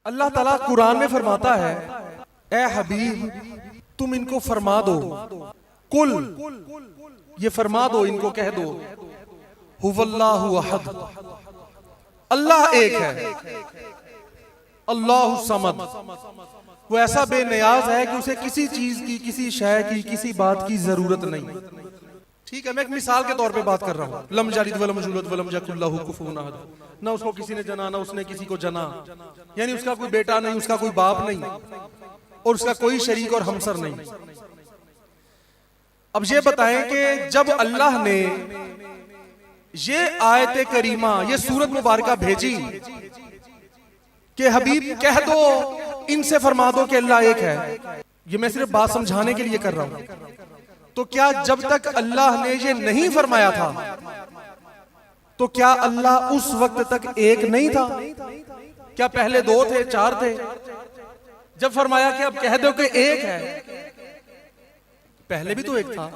अल्लाह ताला कुरान में फरमाता है, ए हबीब तुम इनको फरमा दो, कुल ये फरमा दो, इनको कह दो, हुवल्लाहु अहद, अल्लाह एक है, अल्लाहु समद, वो ऐसा बेनियाज है कि उसे किसी चीज की, किसी शय की, किसी बात की जरूरत नहीं। ठीक है, मैं एक मिसाल के तौर पे बात कर रहा हूँ। लम यलिद वलम यूलद वलम यकुल लहू कुफुवन अहद, ना उसको किसी ने जना, ना उसने किसी को जना, यानी उसका कोई बेटा नहीं, उसका कोई बाप नहीं, और उसका कोई शरीक और हमसर नहीं। अब ये बताएं कि जब अल्लाह ने ये आयत करीमा, ये सूरत मुबारका भेजी कि हबीब कह दो, इनसे फरमा दो कि अल्लाह एक है, ये मैं सिर्फ बात समझाने के लिए कर रहा हूं। तो क्या जब तक अल्लाह ने ये नहीं फरमाया था, तो क्या अल्लाह उस वक्त तक एक नहीं था? क्या पहले दो थे, चार थे? जब फरमाया कि अब कह दो कि एक है, पहले भी तो एक था,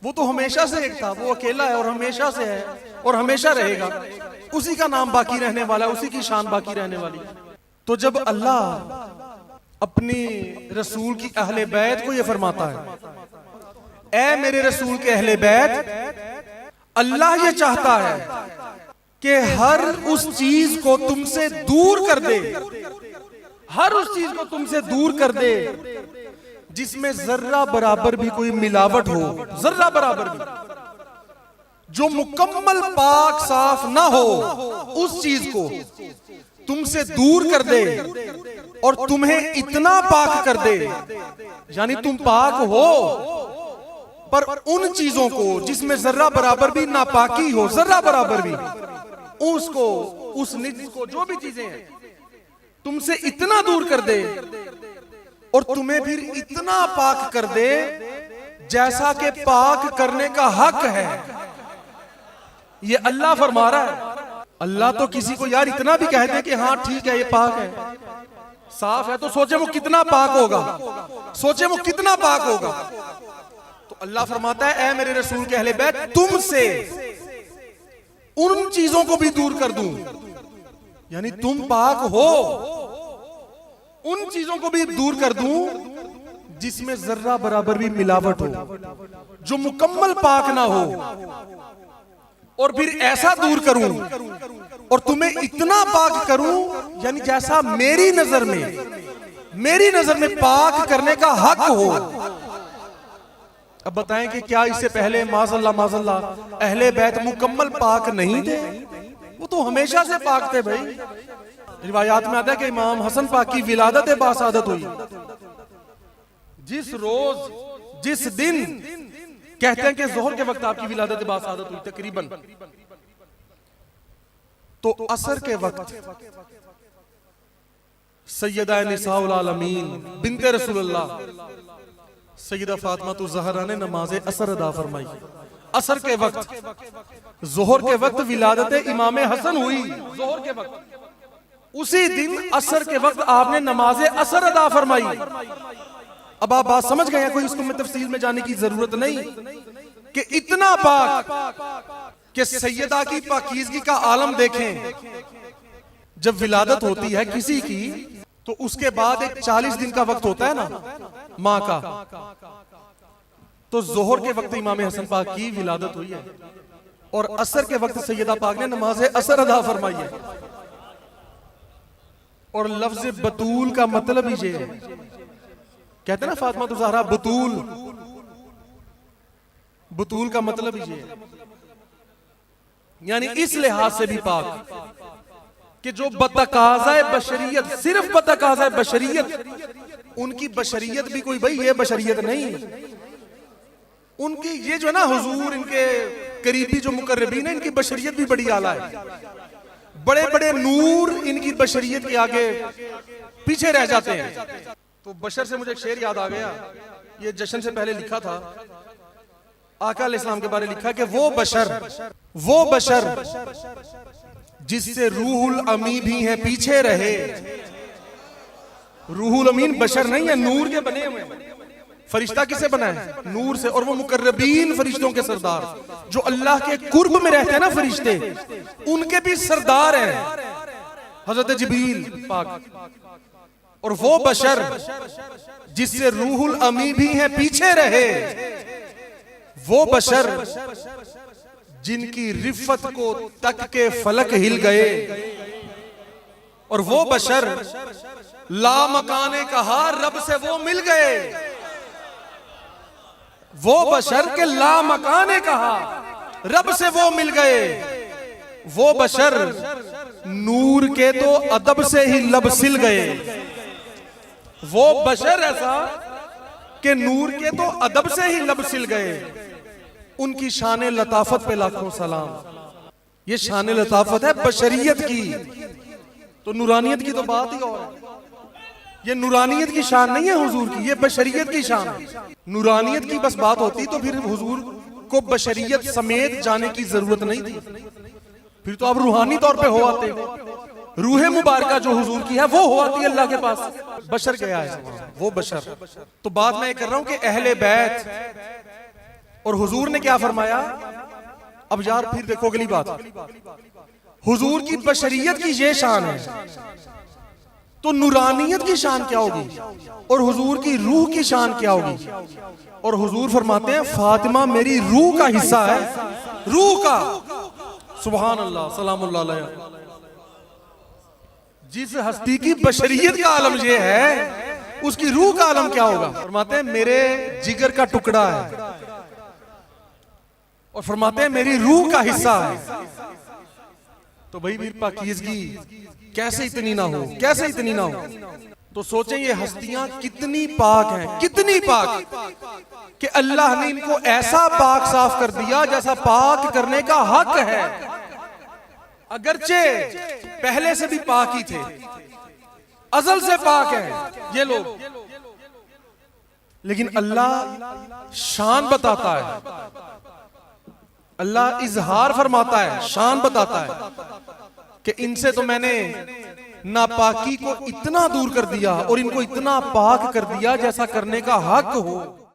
वो तो हमेशा से एक था, वो अकेला है और हमेशा से है और हमेशा रहेगा, उसी का नाम बाकी रहने वाला है, उसी की शान बाकी रहने वाली। तो जब अल्लाह अपनी रसूल की अहले बैत को यह फरमाता है, ऐ मेरे रसूल के अहले बैत, अल्लाह ये चाहता है कि हर उस चीज को तुमसे दूर कर दे, हर उस चीज को तुमसे दूर कर दे जिसमें जर्रा बराबर भी कोई मिलावट हो, जर्रा बराबर भी, जो मुकम्मल पाक साफ ना हो, उस चीज को तुमसे दूर कर दे और तुम्हें इतना पाक कर दे, यानी तुम पाक हो पर उन चीजों को जिसमें जर्रा बराबर भी नापाकी हो, जर्रा बराबर भी, उसको, उस निज को, जो भी चीजें हैं, तुमसे इतना दूर कर दे और तुम्हें फिर इतना पाक कर दे जैसा कि पाक करने का हक है। ये अल्लाह फरमा रहा है। अल्लाह तो किसी को यार इतना भी कह दे कि हाँ ठीक है ये पाक है, साफ है, तो सोचे वो कितना पाक होगा, सोचे वो कितना पाक होगा। तो अल्लाह फरमाता है, ऐ मेरे रसूल के अहले बैत, तुमसे उन चीजों को भी दूर कर दूं, यानी तुम पाक हो, उन चीजों को भी दूर कर दूं जिसमें जर्रा बराबर भी मिलावट हो, जो मुकम्मल पाक ना हो, और फिर ऐसा दूर करूं और तुम्हें इतना पाक करूं यानी जैसा मेरी नजर में पाक करने का हक हो। अब बताएं कि क्या इससे पहले माज़अल्लाह अहले बैत मुकम्मल पाक नहीं थे? वो तो हमेशा से पाक थे भाई। रिवायात में आता है कि इमाम हसन पाक की विलादत बासादत हुई जिस रोज, जिस दिन, कहते हैं कि जोहर के वक्त आपकी विलादत बासादत हुई तकरीबन, तो असर के वक्त सैयदा निसाउल आलमीन बिन्ते रसूलुल्लाह सैयदा फातिमा ज़हरा ने नमाज असर अदा फरमाई। असर के वक्त, जोहर के वक्त विलादत इमाम हसन हुई, जोहर के वक्त, उसी दिन असर के वक्त आपने नमाज असर अदा फरमाई। अब आप बात समझ गए हैं, कोई इसको में तफसील में जाने की जरूरत नहीं कि इतना पाक कि सैयदा की पाकीज़गी का आलम देखें। जब विलादत होती है किसी की तो उसके बाद एक 40 दिन का वक्त होता है ना माँ का, तो जोहर के वक्त इमाम हसन पाक की विलादत हुई है और असर के वक्त सैयदा पाक ने नमाज असर अदा फरमाई है। और लफ्ज बतूल का मतलब ही ये है, कहते हैं ना फातिमा ज़हरा बतूल, बतूल का मतलब ही ये है, यानी इस लिहाज से भी पाक कि जो बतकाज़ाए बशरियत, सिर्फ बतकाज़ाए बशरियत, उनकी बशरियत भी कोई भाई ये बशरियत नहीं, उनकी ये जो है ना हुजूर, इनके करीबी जो मुकर्रबीन है, इनकी बशरियत भी बड़ी आला है, बड़े बड़े नूर इनकी बशरियत के आगे पीछे रह जाते हैं। तो बशर से मुझे एक शेर याद आ गया, ये जश्न से पहले लिखा था, आका अलैहिस्सलाम के बारे में लिखा कि वो बशर जिससे रूहुल अमी भी है पीछे रहे। रूहुल अमीन बशर नहीं है, नूर के बने हुए। फरिश्ता किसे बना है? नूर से। और वो मुकर्रबीन फरिश्तों के सरदार जो अल्लाह के कुर्ब में रहते हैं ना फरिश्ते, उनके भी सरदार हैं। हजरत जिब्रील पाक, और वो बशर जिससे रूहुल अमी भी है पीछे रहे, वो बशर जिनकी रिफत को तक के फलक हिल गए, और वो बशर ला मकाने कहा रब से वो मिल गए, वो बशर के ला मकाने कहा रब से वो मिल गए, वो बशर नूर के तो अदब से ही लब सिल गए, वो बशर ऐसा कि नूर के तो अदब से ही लब सिल गए, उनकी शान लताफत पे लाखों सलाम। ये शान लताफत है बशरियत की, तो नूरानियत की तो बात ही और है। ये नूरानियत की शान नहीं है हुजूर की, ये बशरियत की शान है। नूरानियत की बस बात होती तो फिर हुजूर को बशरियत समेत जाने की जरूरत नहीं थी, फिर तो आप रूहानी तौर पे हो आते। रूह मुबारका जो हुजूर की है वो हो आती है अल्लाह के पास, बशर गया है वो बशर। तो बात मैं कर रहा हूं कि अहले बैत और हुजूर ने क्या फरमाया। अब यार फिर देखो अगली बात, हुजूर की बशरियत की ये शान है, तो नूरानियत की शान क्या होगी, और हुजूर की रूह की शान क्या होगी। और हुजूर फरमाते हैं फातिमा मेरी रूह का हिस्सा है, रूह का। सुभान अल्लाह सलामुल्लाह अलैह। जिस हस्ती की बशरियत का आलम ये है, उसकी रूह का आलम क्या होगा। फरमाते हैं मेरे जिगर का टुकड़ा है, और फरमाते हैं मेरी रूह का हिस्सा है। तो भाई फिर पाकीज़गी कैसे इतनी ना हो, कैसे इतनी ना हो। तो सोचें ये हस्तियां कितनी पाक हैं, कितनी पाक कि अल्लाह ने इनको ऐसा पाक साफ कर दिया जैसा पाक करने का हक है। अगरचे पहले से भी पाक ही थे, अजल से पाक है ये लोग, लेकिन अल्लाह शान बताता है, अल्लाह इजहार फरमाता है, शान बताता है कि इनसे तो मैंने नापाकी को इतना दूर कर दिया और इनको इतना पाक कर दिया जैसा करने का हक हो।